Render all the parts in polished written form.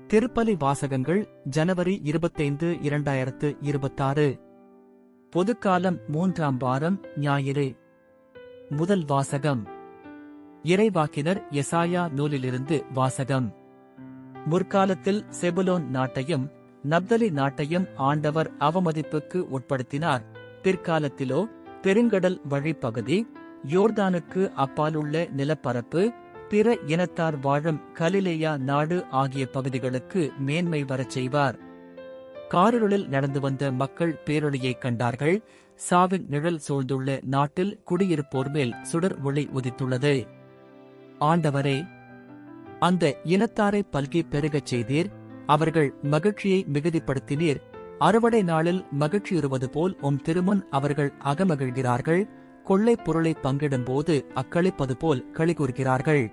திருப்பலி வாசகங்கள் ஜனவரி 25, 2026. பொதுக்காலம் 3ஆம் வாரம் ஞாயிறு. முதல் வாசகம் இறைவாக்கினர் எசாயா நூலிலிருந்து வாசகம். முற்காலத்தில் செபுலோன் நாட்டையும் நப்தலி நாட்டையும் ஆண்டவர் அவமதிப்புக்கு உட்படுத்தினார். பிற்காலத்திலோ பெருங்கடல் வழிப்பகுதி, யோர்தானுக்கு அப்பாலுள்ள நிலப்பரப்பு, பிற இனத்தார் வாழும் கலிலேயா நாடு ஆகிய பகுதிகளுக்கு மேன்மை வரச் செய்வார். காரிருளில் நடந்து வந்த மக்கள் பேரொளியைக் கண்டார்கள். சாவின் நிழல் சூழ்ந்துள்ள நாட்டில் குடியிருப்போர் மேல் சுடர் ஒளி உதித்துள்ளது. ஆண்டவரே, அந்த இனத்தாரை பல்கி பெருகச் செய்தீர். அவர்கள் மகிழ்ச்சியை மிகுதிப்படுத்தினீர். அறுவடை நாளில் மகிழ்ச்சியுறுவது போல் உம் திருமுன் அவர்கள் அகமகிழ்கிறார்கள். கொள்ளைப் பொருளை பங்கிடும்போது அக்களிப்பது போல் களிகூர்கிறார்கள்.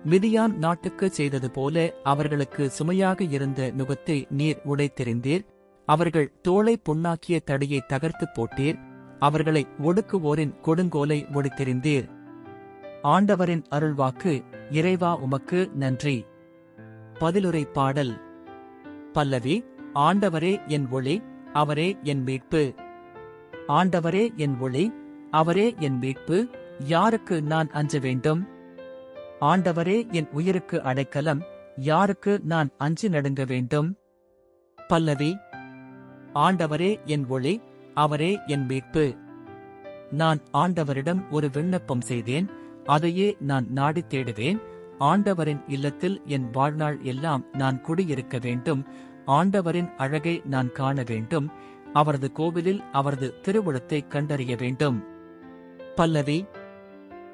மிதியான் நாட்டுக்குச் செய்தது போல அவர்களுக்கு சுமையாக இருந்த நுகத்தை நீர் உடைத்தெறிந்தீர். அவர்கள் தோளை புண்ணாக்கிய தடியை தகர்த்துப் போட்டீர். அவர்களை ஒடுக்குவோரின் கொடுங்கோலை ஒடித்தெறிந்தீர். ஆண்டவரின் அருள்வாக்கு. இறைவா, உமக்கு நன்றி. பதிலுரை பாடல். பல்லவி. ஆண்டவரே என் ஒளி, அவரே என் மீட்பு. ஆண்டவரே என் ஒளி, அவரே என் மீட்பு. யாருக்கு நான் அஞ்ச வேண்டும்? ஆண்டவரே என் உயிருக்கு அடைக்கலம். யாருக்கு நான் அஞ்சி நடுங்க வேண்டும்? பல்லவி. ஆண்டவரே என் ஒளி, அவரே என் மீட்பு. நான் ஆண்டவரிடம் ஒரு விண்ணப்பம் செய்தேன். அதையே நான் நாடித் தேடுவேன். ஆண்டவரின் இல்லத்தில் என் வாழ்நாள் எல்லாம் நான் குடியிருக்க வேண்டும். ஆண்டவரின் அழகை நான் காண வேண்டும். அவரது கோவிலில் அவரது திருவுளத்தை கண்டறிய வேண்டும். பல்லவி.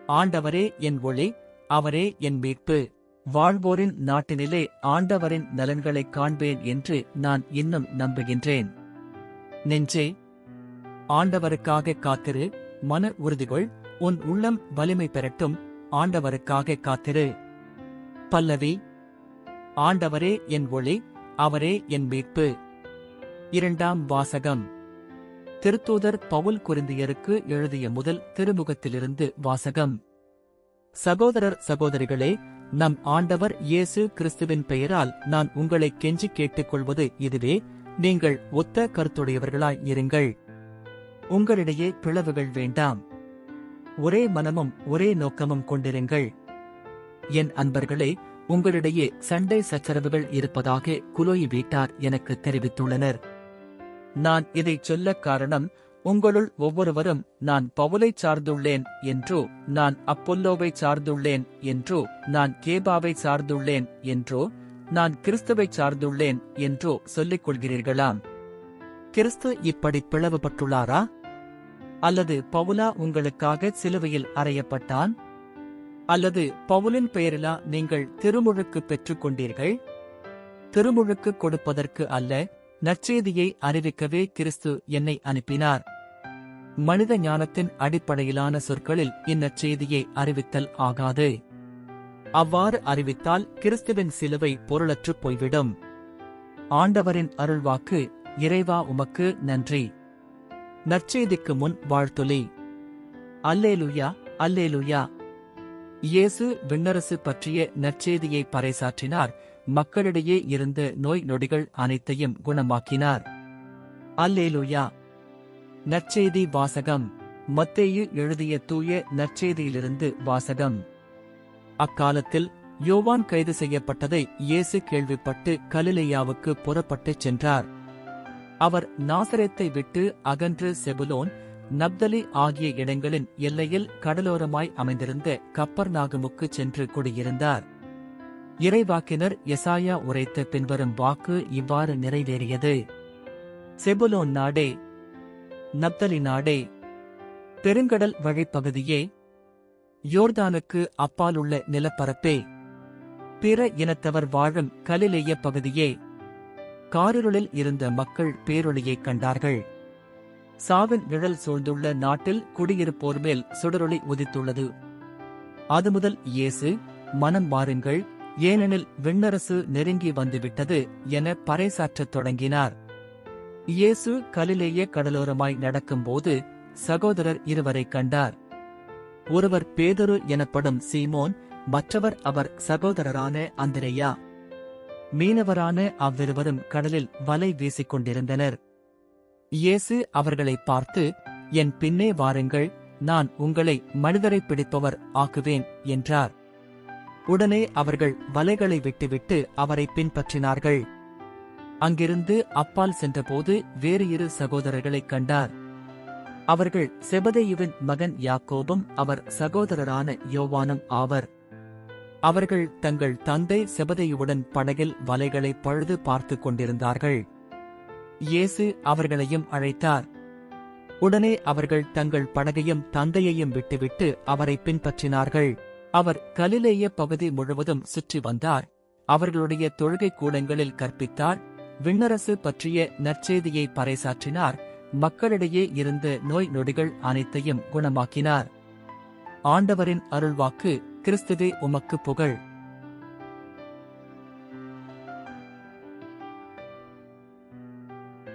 ஆண்டவரே என் ஒளி, அவரே என் மீட்பு. வாழ்வோரின் நாட்டினிலே ஆண்டவரின் நலன்களைக் காண்பேன் என்று நான் இன்னும் நம்புகின்றேன். நெஞ்சே, ஆண்டவருக்காக காத்திரு. மன உறுதிகொள். உன் உள்ளம் வலிமை பெறட்டும். ஆண்டவருக்காக காத்திரு. பல்லவி. ஆண்டவரே என் ஒளி, அவரே என் மீட்பு. இரண்டாம் வாசகம். திருத்தூதர் பவுல் கொரிந்தியருக்கு எழுதிய முதல் திருமுகத்திலிருந்து வாசகம். சகோதரர் சகோதரிகளே, நம் ஆண்டவர் இயேசு கிறிஸ்துவின் பெயரால் நான் உங்களை கெஞ்சிக் கேட்டுக்கொள்வது இதுவே: நீங்கள் ஒத்த கருத்துடையவர்களாய் இருங்கள். உங்களிடையே பிளவுகள் வேண்டாம். ஒரே மனமும் ஒரே நோக்கமும் கொண்டிருங்கள். என் அன்பர்களே, உங்களிடையே சண்டை சச்சரவுகள் இருப்பதாக குலோயி வீட்டார் எனக்கு தெரிவித்துள்ளனர். நான் இதைச் சொல்ல காரணம், உங்களுள் ஒவ்வொருவரும் நான் பவுலைச் சார்ந்துள்ளேன் என்றோ, நான் அப்பொல்லோவை சார்ந்துள்ளேன் என்றோ, நான் கேபாவை சார்ந்துள்ளேன் என்றோ, நான் கிறிஸ்துவைச் சார்ந்துள்ளேன் என்றோ சொல்லிக் கொள்கிறீர்களாம். கிறிஸ்து இப்படி பிளவுபட்டுள்ளாரா? அல்லது பவுலா உங்களுக்காக சிலுவையில் அறையப்பட்டான்? அல்லது பவுலின் பெயரிலா நீங்கள் திருமுழுக்கு பெற்றுக் கொண்டீர்கள்? திருமுழுக்கு கொடுப்பதற்கு அல்ல, நற்செய்தியை அறிவிக்கவே கிறிஸ்து என்னை அனுப்பினார். மனித ஞானத்தின் அடிப்படையிலான சொற்களில் இந்நற்செய்தியை அறிவித்தல் ஆகாது. அவ்வாறு அறிவித்தால் கிறிஸ்துவின் சிலுவை பொருளற்றுப் போய்விடும். ஆண்டவரின் அருள்வாக்கு. இறைவா, உமக்கு நன்றி. நற்செய்திக்கு முன் வாழ்த்துளி. அல்லேலூயா, அல்லேலூயா. இயேசு விண்ணரசு பற்றிய நற்செய்தியை பறைசாற்றினார். மக்களிடையே இருந்த நோய் நொடிகள் அனைத்தையும் குணமாக்கினார். அல்லேலூயா. நற்செய்தி வாசகம். மத்தேயு எழுதிய தூய நற்செய்தியிலிருந்து வாசகம். அக்காலத்தில் யோவான் கைது செய்யப்பட்டதை இயேசு கேள்விப்பட்டு கலிலேயாவுக்கு புறப்பட்டுச் சென்றார். அவர் நாசரேத்தை விட்டு அகன்று செபுலோன், நப்தலி ஆகிய இடங்களின் எல்லையில் கடலோரமாய் அமைந்திருந்த கப்பர்நாகுமுக்குச் சென்று குடியிருந்தார். இறைவாக்கினர் எசாயா உரைத்த பின்வரும் வாக்கு இவ்வாறு நிறைவேறியது: செபுலோன் நாடே, நப்தலி நாடே, பெருங்கடல் வழிப்பகுதியே, யோர்தானுக்கு அப்பாலுள்ள நிலப்பரப்பே, பிற இனத்தவர் வாழும் கலிலேய பகுதியே, காரிருளில் இருந்த மக்கள் பேரொளியைக் கண்டார்கள். சாவின் நிழல் சூழ்ந்துள்ள நாட்டில் குடியிருப்போர் மேல் சுடரொளி உதித்துள்ளது. அதுமுதல் இயேசு, மனம் மாறுங்கள், ஏனெனில் விண்ணரசு நெருங்கி வந்துவிட்டது என பறைசாற்றத் தொடங்கினார். இயேசு கலிலேய கடலோரமாய் நடக்கும்போது சகோதரர் இருவரைக் கண்டார். ஒருவர் பேதுரு எனப்படும் சீமோன், மற்றவர் அவர் சகோதரரான அந்திரேயா. மீனவரான அவ்விருவரும் கடலில் வலை வீசிக் கொண்டிருந்தனர். இயேசு அவர்களை பார்த்து, என் பின்னே வாருங்கள், நான் உங்களை மனிதரைப் பிடிப்பவர் ஆக்குவேன் என்றார். உடனே அவர்கள் வலைகளை விட்டுவிட்டு அவரை பின்பற்றினார்கள். அங்கிருந்து அப்பால் சென்றபோது வேறு இரு சகோதரர்களைக் கண்டார். அவர்கள் செபதேயுவின் மகன் யாக்கோபும் அவர் சகோதரரான யோவானும் ஆவர். அவர்கள் தங்கள் தந்தை செபதேயுவுடன் படகில் வலைகளை பழுது பார்த்துக் கொண்டிருந்தார்கள். இயேசு அவர்களையும் அழைத்தார். உடனே அவர்கள் தங்கள் படகையும் தந்தையையும் விட்டுவிட்டு அவரை பின்பற்றினார்கள். அவர் கலிலேய பகுதி முழுவதும் சுற்றி வந்தார். அவர்களுடைய தொழுகை கூடங்களில் கற்பித்தார். விண்ணரசு பற்றிய நற்செய்தியை பறைசாற்றினார். மக்களிடையே இருந்த நோய் நொடிகள் அனைத்தையும் குணமாக்கினார். ஆண்டவரின் அருள்வாக்கு. கிறிஸ்துவே உமக்கு புகழ்.